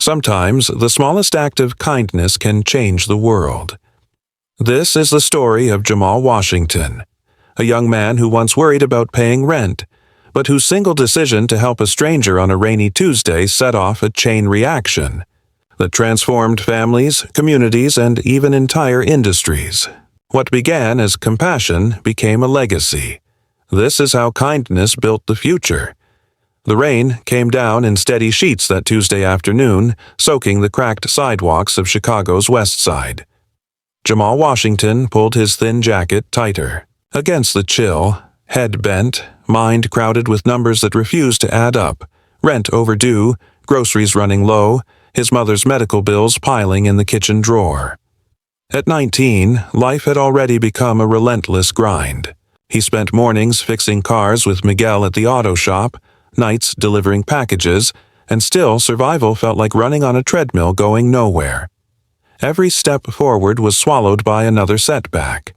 Sometimes the smallest act of kindness can change the world. This is the story of Jamal Washington, a young man who once worried about paying rent, but whose single decision to help a stranger on a rainy Tuesday set off a chain reaction that transformed families, communities, and even entire industries. What began as compassion became a legacy. This is how kindness built the future. The rain came down in steady sheets that Tuesday afternoon, soaking the cracked sidewalks of Chicago's West Side. Jamal Washington pulled his thin jacket tighter. Against the chill, head bent, mind crowded with numbers that refused to add up, rent overdue, groceries running low, his mother's medical bills piling in the kitchen drawer. At 19, life had already become a relentless grind. He spent mornings fixing cars with Miguel at the auto shop, nights delivering packages, and still survival felt like running on a treadmill going nowhere. Every step forward was swallowed by another setback.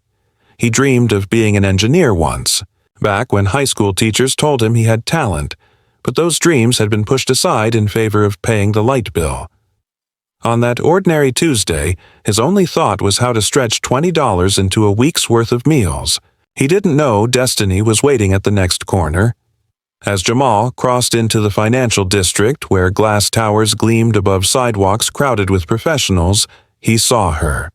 He dreamed of being an engineer once, back when high school teachers told him he had talent, but those dreams had been pushed aside in favor of paying the light bill. On that ordinary Tuesday, his only thought was how to stretch $20 into a week's worth of meals. He didn't know destiny was waiting at the next corner. As Jamal crossed into the financial district where glass towers gleamed above sidewalks crowded with professionals, he saw her.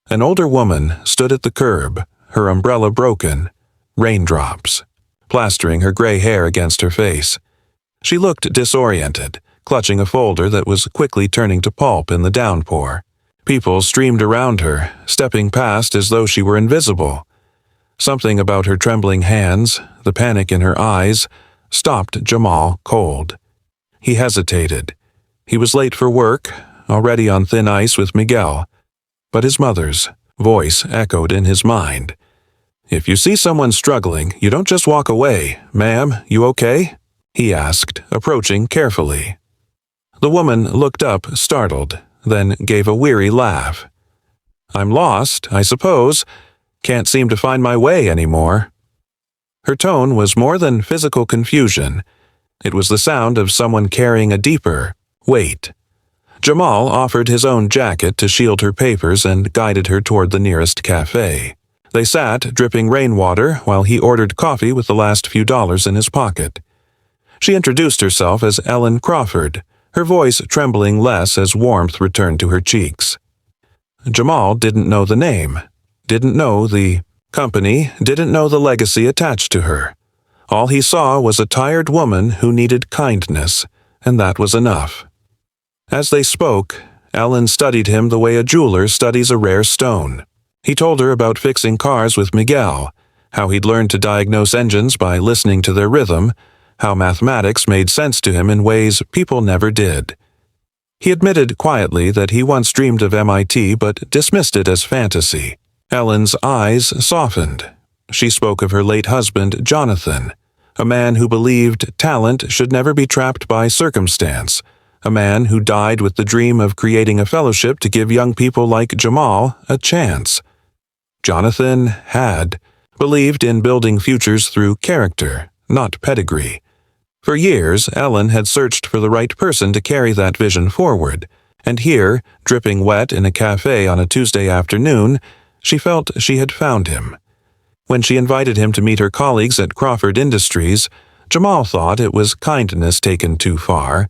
An older woman stood at the curb, her umbrella broken, raindrops plastering her gray hair against her face. She looked disoriented, clutching a folder that was quickly turning to pulp in the downpour. People streamed around her, stepping past as though she were invisible. Something about her trembling hands, the panic in her eyes, stopped Jamal cold. He hesitated. He was late for work, already on thin ice with Miguel. But his mother's voice echoed in his mind. "If you see someone struggling, you don't just walk away. Ma'am, you okay?" he asked, approaching carefully. The woman looked up, startled, then gave a weary laugh. "I'm lost, I suppose. Can't seem to find my way anymore." Her tone was more than physical confusion. It was the sound of someone carrying a deeper weight. Jamal offered his own jacket to shield her papers and guided her toward the nearest cafe. They sat, dripping rainwater, while he ordered coffee with the last few dollars in his pocket. She introduced herself as Ellen Crawford, her voice trembling less as warmth returned to her cheeks. Jamal didn't know the name, didn't know the company, didn't know the legacy attached to her. All he saw was a tired woman who needed kindness, and that was enough. As they spoke, Ellen studied him the way a jeweler studies a rare stone. He told her about fixing cars with Miguel, how he'd learned to diagnose engines by listening to their rhythm, how mathematics made sense to him in ways people never did. He admitted quietly that he once dreamed of MIT but dismissed it as fantasy. Ellen's eyes softened. She spoke of her late husband, Jonathan, a man who believed talent should never be trapped by circumstance, a man who died with the dream of creating a fellowship to give young people like Jamal a chance. Jonathan had believed in building futures through character, not pedigree. For years, Ellen had searched for the right person to carry that vision forward, and here, dripping wet in a cafe on a Tuesday afternoon, she felt she had found him. When she invited him to meet her colleagues at Crawford Industries, Jamal thought it was kindness taken too far.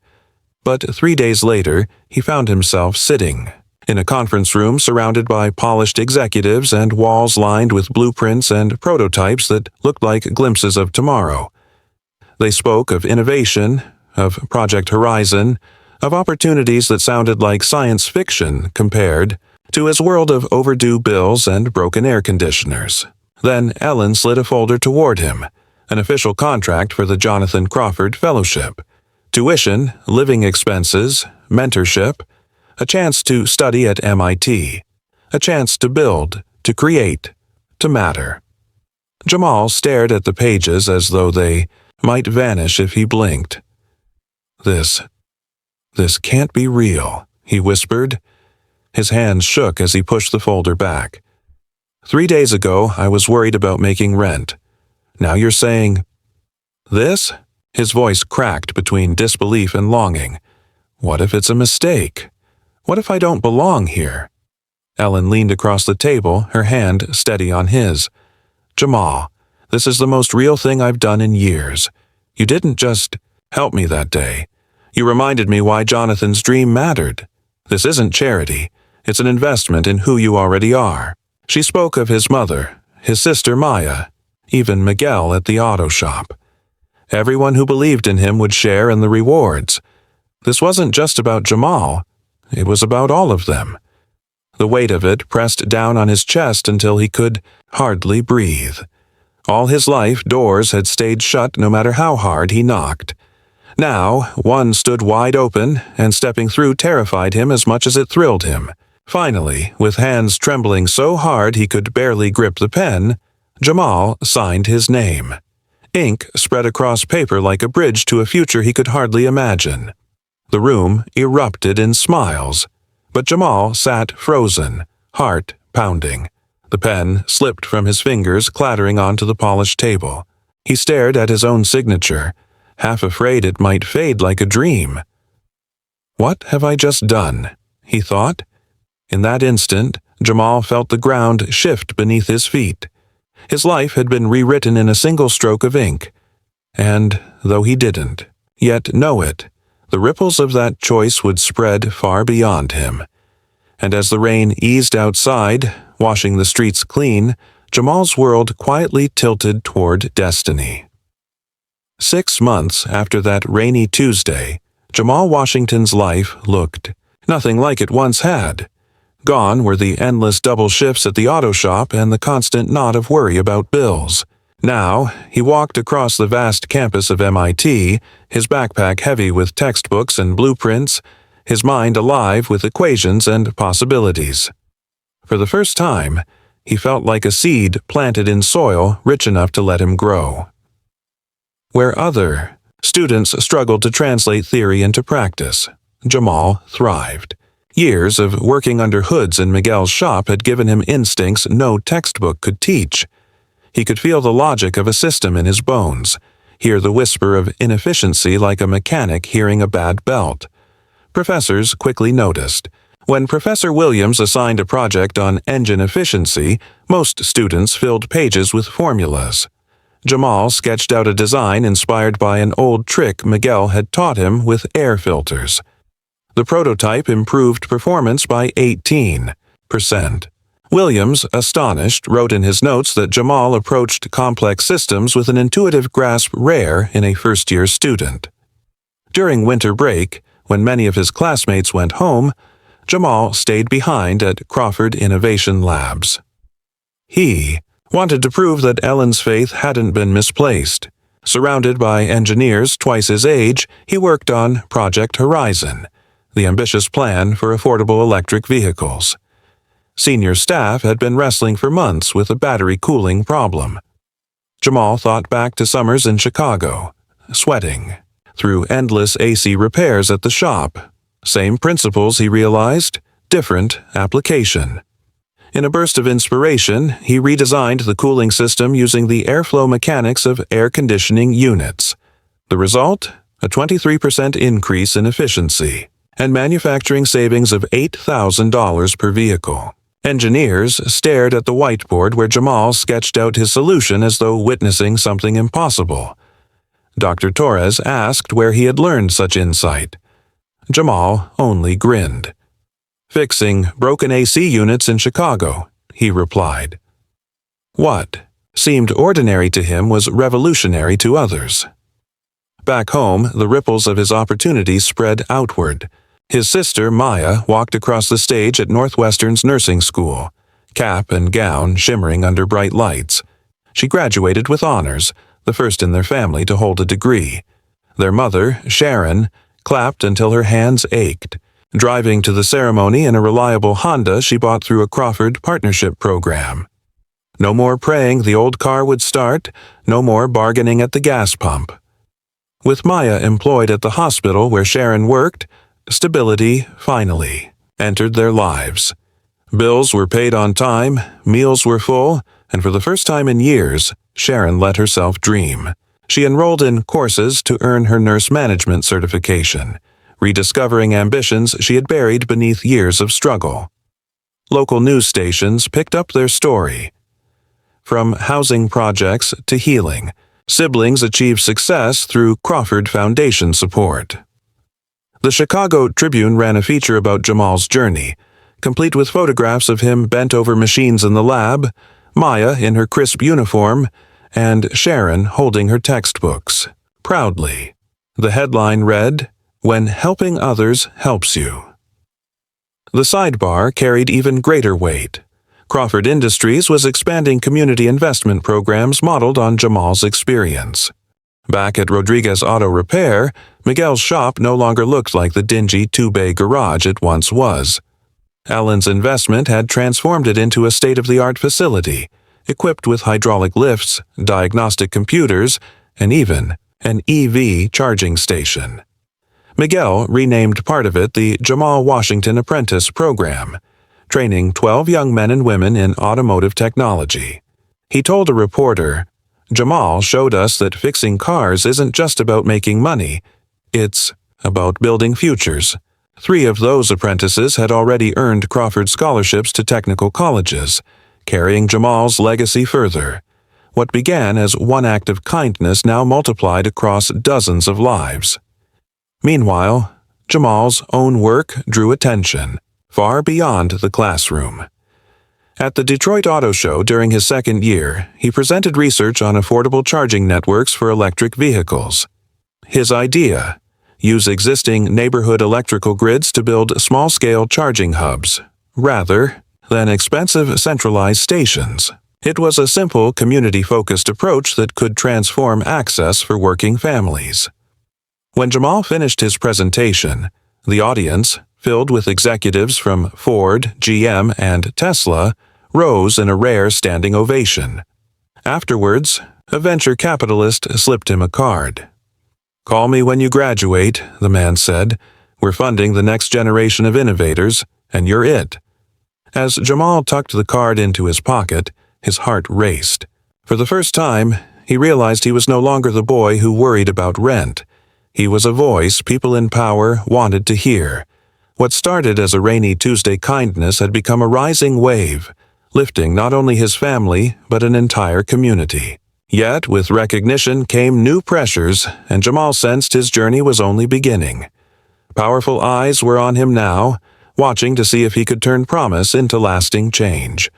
But 3 days later, he found himself sitting in a conference room surrounded by polished executives and walls lined with blueprints and prototypes that looked like glimpses of tomorrow. They spoke of innovation, of Project Horizon, of opportunities that sounded like science fiction compared to his world of overdue bills and broken air conditioners. Then Ellen slid a folder toward him, an official contract for the Jonathan Crawford Fellowship. Tuition, living expenses, mentorship, a chance to study at MIT, a chance to build, to create, to matter. Jamal stared at the pages as though they might vanish if he blinked. This can't be real," he whispered. His hands shook as he pushed the folder back. 3 days ago, I was worried about making rent. Now you're saying, this? His voice cracked between disbelief and longing. What if it's a mistake? What if I don't belong here? Ellen leaned across the table, her hand steady on his. Jamal, this is the most real thing I've done in years. You didn't just help me that day. You reminded me why Jonathan's dream mattered. This isn't charity. It's an investment in who you already are. She spoke of his mother, his sister Maya, even Miguel at the auto shop. Everyone who believed in him would share in the rewards. This wasn't just about Jamal. It was about all of them. The weight of it pressed down on his chest until he could hardly breathe. All his life, doors had stayed shut no matter how hard he knocked. Now, one stood wide open, and stepping through terrified him as much as it thrilled him. Finally, with hands trembling so hard he could barely grip the pen, Jamal signed his name. Ink spread across paper like a bridge to a future he could hardly imagine. The room erupted in smiles, but Jamal sat frozen, heart pounding. The pen slipped from his fingers, clattering onto the polished table. He stared at his own signature, half afraid it might fade like a dream. What have I just done? He thought. In that instant, Jamal felt the ground shift beneath his feet. His life had been rewritten in a single stroke of ink. And, though he didn't yet know it, the ripples of that choice would spread far beyond him. And as the rain eased outside, washing the streets clean, Jamal's world quietly tilted toward destiny. 6 months after that rainy Tuesday, Jamal Washington's life looked nothing like it once had. Gone were the endless double shifts at the auto shop and the constant knot of worry about bills. Now, he walked across the vast campus of MIT, his backpack heavy with textbooks and blueprints, his mind alive with equations and possibilities. For the first time, he felt like a seed planted in soil rich enough to let him grow. Where other students struggled to translate theory into practice, Jamal thrived. Years of working under hoods in Miguel's shop had given him instincts no textbook could teach. He could feel the logic of a system in his bones, hear the whisper of inefficiency like a mechanic hearing a bad belt. Professors quickly noticed. When Professor Williams assigned a project on engine efficiency, most students filled pages with formulas. Jamal sketched out a design inspired by an old trick Miguel had taught him with air filters. The prototype improved performance by 18%. Williams, astonished, wrote in his notes that Jamal approached complex systems with an intuitive grasp rare in a first-year student. During winter break, when many of his classmates went home, Jamal stayed behind at Crawford Innovation Labs. He wanted to prove that Ellen's faith hadn't been misplaced. Surrounded by engineers twice his age, he worked on Project Horizon, the ambitious plan for affordable electric vehicles. Senior staff had been wrestling for months with a battery cooling problem. Jamal thought back to summers in Chicago, sweating through endless AC repairs at the shop. Same principles, he realized, different application. In a burst of inspiration, he redesigned the cooling system using the airflow mechanics of air conditioning units. The result? A 23% increase in efficiency and manufacturing savings of $8,000 per vehicle. Engineers stared at the whiteboard where Jamal sketched out his solution as though witnessing something impossible. Dr. Torres asked where he had learned such insight. Jamal only grinned. "Fixing broken AC units in Chicago," he replied. What seemed ordinary to him was revolutionary to others. Back home, the ripples of his opportunities spread outward. His sister, Maya, walked across the stage at Northwestern's nursing school, cap and gown shimmering under bright lights. She graduated with honors, the first in their family to hold a degree. Their mother, Sharon, clapped until her hands ached. Driving to the ceremony in a reliable Honda she bought through a Crawford partnership program. No more praying the old car would start, no more bargaining at the gas pump. With Maya employed at the hospital where Sharon worked, stability, finally, entered their lives. Bills were paid on time, meals were full, and for the first time in years, Sharon let herself dream. She enrolled in courses to earn her nurse management certification, rediscovering ambitions she had buried beneath years of struggle. Local news stations picked up their story. From housing projects to healing, siblings achieved success through Crawford Foundation support. The Chicago Tribune ran a feature about Jamal's journey, complete with photographs of him bent over machines in the lab, Maya in her crisp uniform, and Sharon holding her textbooks, proudly. The headline read, "When Helping Others Helps You." The sidebar carried even greater weight. Crawford Industries was expanding community investment programs modeled on Jamal's experience. Back at Rodriguez Auto Repair, Miguel's shop no longer looked like the dingy two-bay garage it once was. Alan's investment had transformed it into a state-of-the-art facility, equipped with hydraulic lifts, diagnostic computers, and even an EV charging station. Miguel renamed part of it the Jamal Washington Apprentice Program, training 12 young men and women in automotive technology. He told a reporter, "Jamal showed us that fixing cars isn't just about making money, it's about building futures." 3 of those apprentices had already earned Crawford scholarships to technical colleges, carrying Jamal's legacy further. What began as one act of kindness now multiplied across dozens of lives. Meanwhile, Jamal's own work drew attention, far beyond the classroom. At the Detroit Auto Show during his second year, he presented research on affordable charging networks for electric vehicles. His idea: use existing neighborhood electrical grids to build small-scale charging hubs, rather than expensive centralized stations. It was a simple, community-focused approach that could transform access for working families. When Jamal finished his presentation, the audience, filled with executives from Ford, GM, and Tesla, rose in a rare standing ovation. Afterwards, a venture capitalist slipped him a card. "Call me when you graduate," the man said. "We're funding the next generation of innovators, and you're it." As Jamal tucked the card into his pocket, his heart raced. For the first time, he realized he was no longer the boy who worried about rent. He was a voice people in power wanted to hear. What started as a rainy Tuesday kindness had become a rising wave, lifting not only his family but an entire community. Yet, with recognition came new pressures, and Jamal sensed his journey was only beginning. Powerful eyes were on him now, watching to see if he could turn promise into lasting change.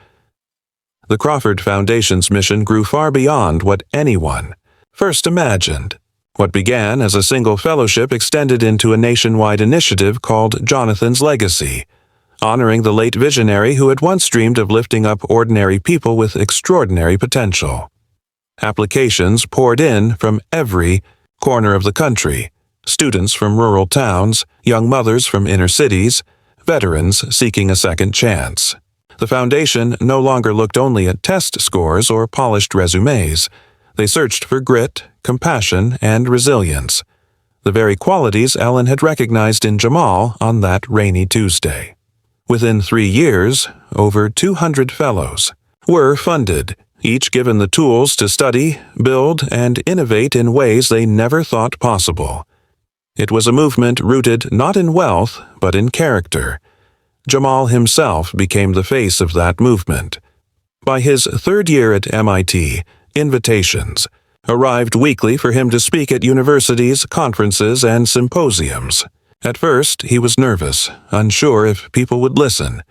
The Crawford Foundation's mission grew far beyond what anyone first imagined. What began as a single fellowship extended into a nationwide initiative called Jonathan's Legacy, honoring the late visionary who had once dreamed of lifting up ordinary people with extraordinary potential. Applications poured in from every corner of the country: students from rural towns, young mothers from inner cities, veterans seeking a second chance. The foundation no longer looked only at test scores or polished resumes. They searched for grit, compassion, and resilience, the very qualities Ellen had recognized in Jamal on that rainy Tuesday. Within 3 years, over 200 fellows were funded, each given the tools to study, build, and innovate in ways they never thought possible. It was a movement rooted not in wealth, but in character. Jamal himself became the face of that movement. By his 3rd year at MIT, invitations arrived weekly for him to speak at universities, conferences, and symposiums. At first, he was nervous, unsure if people would listen.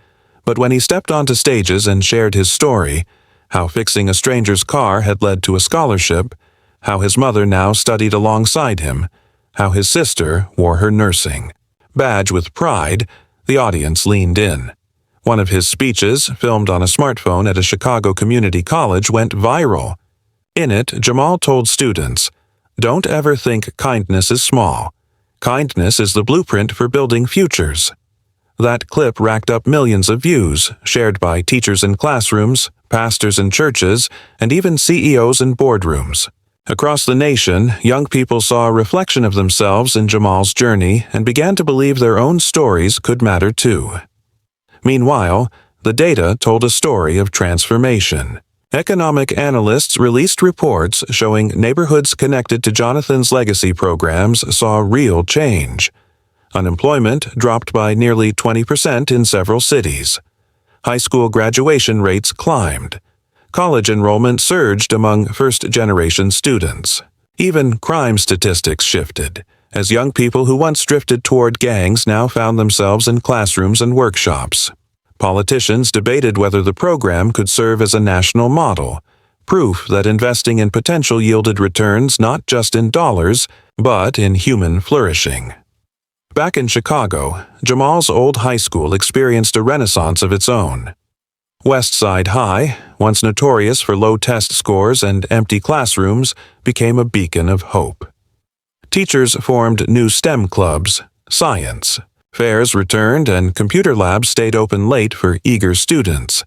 But when he stepped onto stages and shared his story, how fixing a stranger's car had led to a scholarship, how his mother now studied alongside him, how his sister wore her nursing badge with pride, the audience leaned in. One of his speeches, filmed on a smartphone at a Chicago community college, went viral. In it, Jamal told students, "Don't ever think kindness is small. Kindness is the blueprint for building futures." That clip racked up millions of views, shared by teachers in classrooms, pastors in churches, and even CEOs in boardrooms. Across the nation, young people saw a reflection of themselves in Jamal's journey and began to believe their own stories could matter too. Meanwhile, the data told a story of transformation. Economic analysts released reports showing neighborhoods connected to Jonathan's legacy programs saw real change. Unemployment dropped by nearly 20% in several cities. High school graduation rates climbed. College enrollment surged among first-generation students. Even crime statistics shifted, as young people who once drifted toward gangs now found themselves in classrooms and workshops. Politicians debated whether the program could serve as a national model, proof that investing in potential yielded returns not just in dollars, but in human flourishing. Back in Chicago, Jamal's old high school experienced a renaissance of its own. West Side High, once notorious for low test scores and empty classrooms, became a beacon of hope. Teachers formed new STEM clubs, science. Fairs returned and computer labs stayed open late for eager students.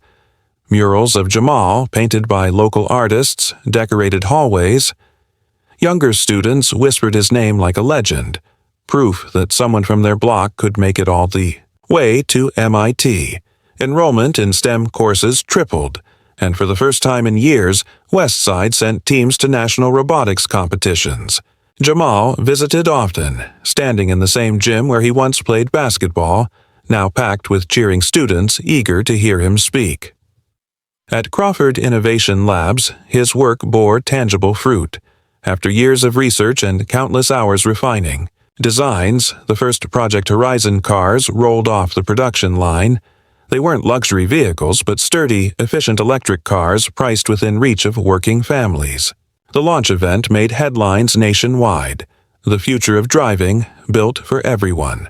Murals of Jamal, painted by local artists, decorated hallways. Younger students whispered his name like a legend, proof that someone from their block could make it all the way to MIT. Enrollment in STEM courses tripled, and for the first time in years, Westside sent teams to national robotics competitions. Jamal visited often, standing in the same gym where he once played basketball, now packed with cheering students eager to hear him speak. At Crawford Innovation Labs, his work bore tangible fruit. After years of research and countless hours refining, designs, the first Project Horizon cars, rolled off the production line. They weren't luxury vehicles, but sturdy, efficient electric cars priced within reach of working families. The launch event made headlines nationwide. The future of driving, built for everyone.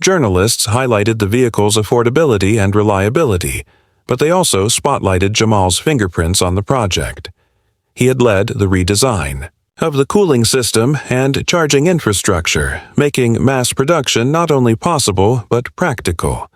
Journalists highlighted the vehicle's affordability and reliability, but they also spotlighted Jamal's fingerprints on the project. He had led the redesign of the cooling system and charging infrastructure, making mass production not only possible but practical.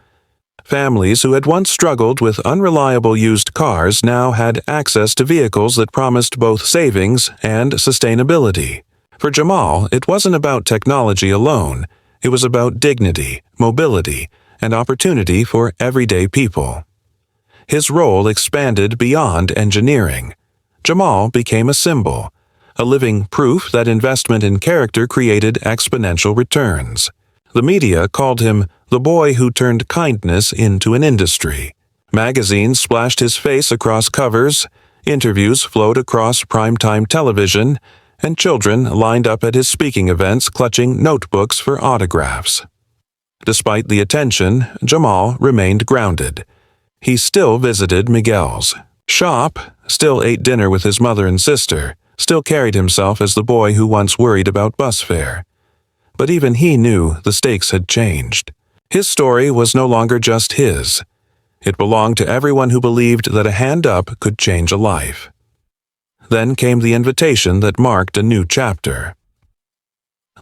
Families who had once struggled with unreliable used cars now had access to vehicles that promised both savings and sustainability. For Jamal, it wasn't about technology alone. It was about dignity, mobility, and opportunity for everyday people. His role expanded beyond engineering. Jamal became a symbol, a living proof that investment in character created exponential returns. The media called him the boy who turned kindness into an industry. Magazines splashed his face across covers, interviews flowed across primetime television, and children lined up at his speaking events clutching notebooks for autographs. Despite the attention, Jamal remained grounded. He still visited Miguel's shop, still ate dinner with his mother and sister, still carried himself as the boy who once worried about bus fare. But even he knew the stakes had changed. His story was no longer just his. It belonged to everyone who believed that a hand up could change a life. Then came the invitation that marked a new chapter.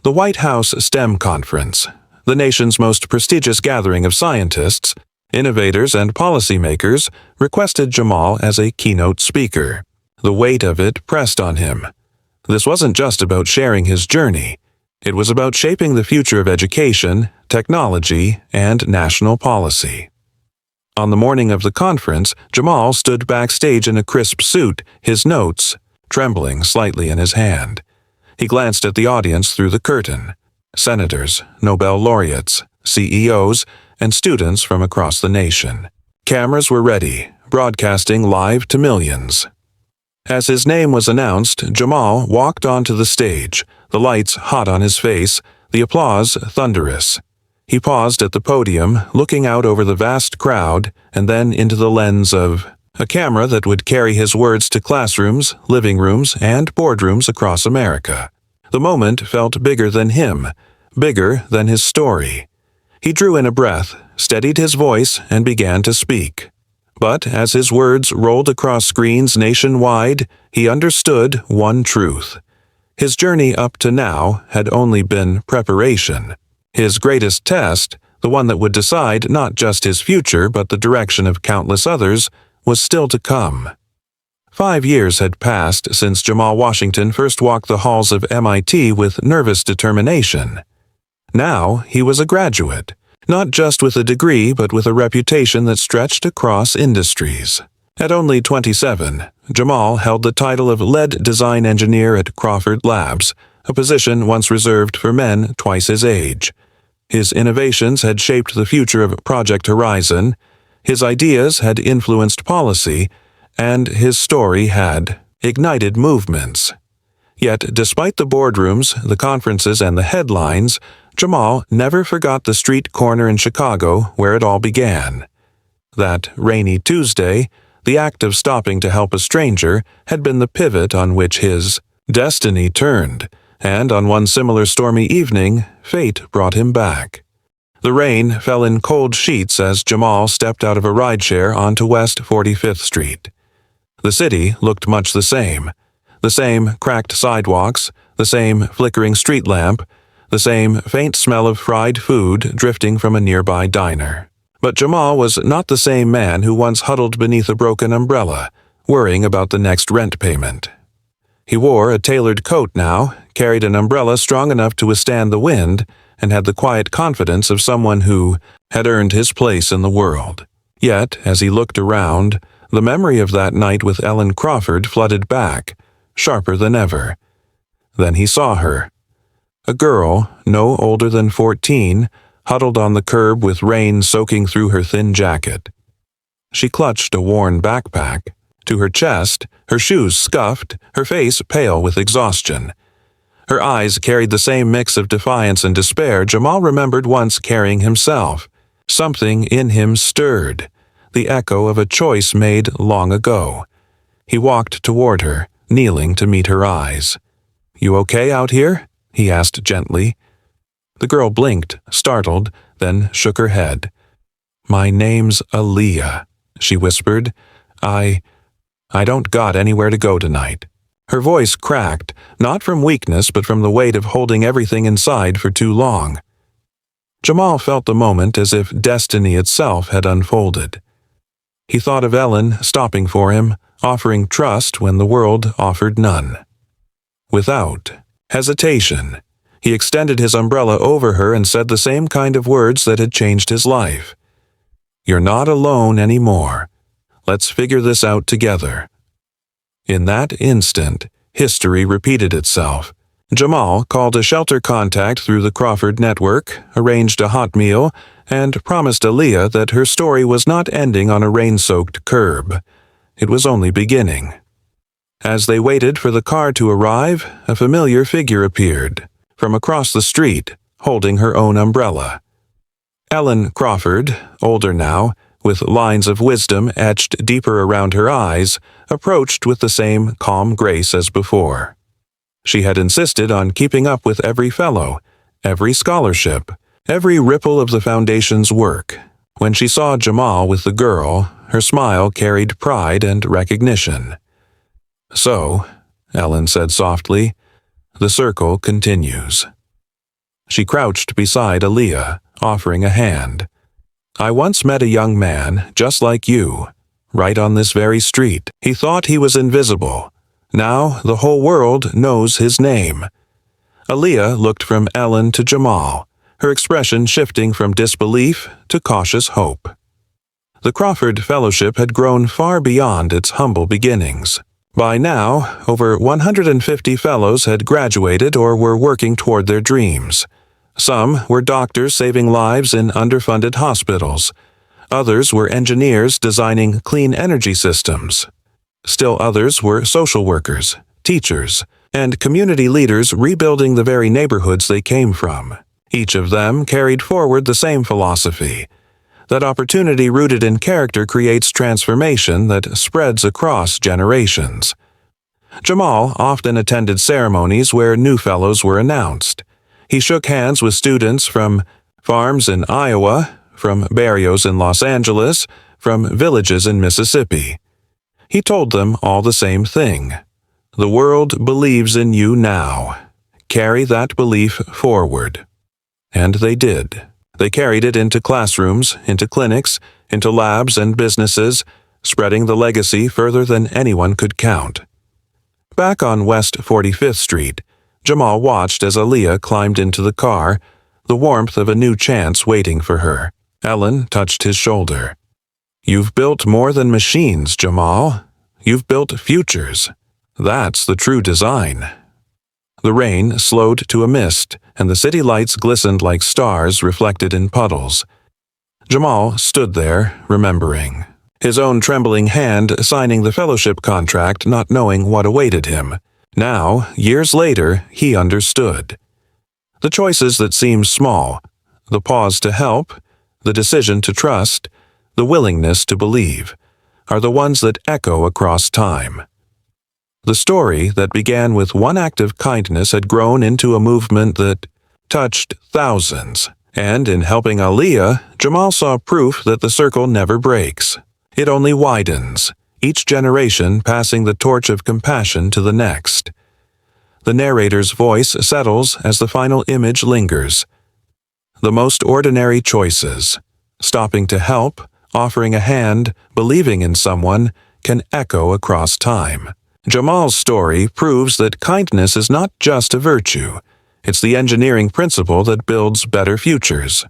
The White House STEM Conference, the nation's most prestigious gathering of scientists, innovators, and policymakers, requested Jamal as a keynote speaker. The weight of it pressed on him. This wasn't just about sharing his journey. It was about shaping the future of education, technology, and national policy. On the morning of the conference, Jamal stood backstage in a crisp suit, his notes trembling slightly in his hand. He glanced at the audience through the curtain. Senators, Nobel laureates, CEOs, and students from across the nation. Cameras were ready, broadcasting live to millions. As his name was announced, Jamal walked onto the stage, the lights hot on his face, the applause thunderous. He paused at the podium, looking out over the vast crowd and then into the lens of a camera that would carry his words to classrooms, living rooms, and boardrooms across America. The moment felt bigger than him, bigger than his story. He drew in a breath, steadied his voice, and began to speak. But as his words rolled across screens nationwide, he understood one truth. His journey up to now had only been preparation. His greatest test, the one that would decide not just his future but the direction of countless others, was still to come. 5 years had passed since Jamal Washington first walked the halls of MIT with nervous determination. Now he was a graduate, not just with a degree but with a reputation that stretched across industries. At only 27, Jamal held the title of lead design engineer at Crawford Labs, a position once reserved for men twice his age. His innovations had shaped the future of Project Horizon, his ideas had influenced policy, and his story had ignited movements. Yet, despite the boardrooms, the conferences, and the headlines, Jamal never forgot the street corner in Chicago where it all began. That rainy Tuesday, the act of stopping to help a stranger had been the pivot on which his destiny turned, and on one similar stormy evening, fate brought him back. The rain fell in cold sheets as Jamal stepped out of a rideshare onto West 45th Street. The city looked much the same cracked sidewalks, the same flickering street lamp, the same faint smell of fried food drifting from a nearby diner. But Jamal was not the same man who once huddled beneath a broken umbrella, worrying about the next rent payment. He wore a tailored coat now, carried an umbrella strong enough to withstand the wind, and had the quiet confidence of someone who had earned his place in the world. Yet, as he looked around, the memory of that night with Ellen Crawford flooded back, sharper than ever. Then he saw her. A girl, no older than 14, huddled on the curb with rain soaking through her thin jacket. She clutched a worn backpack to her chest, her shoes scuffed, her face pale with exhaustion. Her eyes carried the same mix of defiance and despair Jamal remembered once carrying himself. Something in him stirred, the echo of a choice made long ago. He walked toward her, kneeling to meet her eyes. "You okay out here?" he asked gently. The girl blinked, startled, then shook her head. "My name's Aaliyah," she whispered. I don't got anywhere to go tonight." Her voice cracked, not from weakness but from the weight of holding everything inside for too long. Jamal felt the moment as if destiny itself had unfolded. He thought of Ellen stopping for him, offering trust when the world offered none. Without hesitation, he extended his umbrella over her and said the same kind of words that had changed his life. "You're not alone anymore. Let's figure this out together." In that instant, history repeated itself. Jamal called a shelter contact through the Crawford network, arranged a hot meal, and promised Aaliyah that her story was not ending on a rain-soaked curb. It was only beginning. As they waited for the car to arrive, a familiar figure appeared, from across the street, holding her own umbrella. Ellen Crawford, older now, with lines of wisdom etched deeper around her eyes, approached with the same calm grace as before. She had insisted on keeping up with every fellow, every scholarship, every ripple of the Foundation's work. When she saw Jamal with the girl, her smile carried pride and recognition. "So," Ellen said softly, "the circle continues." She crouched beside Aaliyah, offering a hand. "I once met a young man, just like you, right on this very street. He thought he was invisible. Now the whole world knows his name." Aaliyah looked from Ellen to Jamal, her expression shifting from disbelief to cautious hope. The Crawford Fellowship had grown far beyond its humble beginnings. By now, over 150 fellows had graduated or were working toward their dreams. Some were doctors saving lives in underfunded hospitals. Others were engineers designing clean energy systems. Still others were social workers, teachers, and community leaders rebuilding the very neighborhoods they came from. Each of them carried forward the same philosophy, that opportunity rooted in character creates transformation that spreads across generations. Jamal often attended ceremonies where new fellows were announced. He shook hands with students from farms in Iowa, from barrios in Los Angeles, from villages in Mississippi. He told them all the same thing. The world believes in you now. Carry that belief forward. And they did. They carried it into classrooms, into clinics, into labs and businesses, spreading the legacy further than anyone could count. Back on West 45th Street, Jamal watched as Aaliyah climbed into the car, the warmth of a new chance waiting for her. Ellen touched his shoulder. "You've built more than machines, Jamal. You've built futures. That's the true design." The rain slowed to a mist and the city lights glistened like stars reflected in puddles. Jamal stood there, remembering, his own trembling hand signing the fellowship contract, not knowing what awaited him. Now, years later, he understood. The choices that seemed small, the pause to help, the decision to trust, the willingness to believe, are the ones that echo across time. The story that began with one act of kindness had grown into a movement that touched thousands, and in helping Aliyah, Jamal saw proof that the circle never breaks. It only widens, each generation passing the torch of compassion to the next. The narrator's voice settles as the final image lingers. The most ordinary choices, stopping to help, offering a hand, believing in someone, can echo across time. Jamal's story proves that kindness is not just a virtue. It's the engineering principle that builds better futures.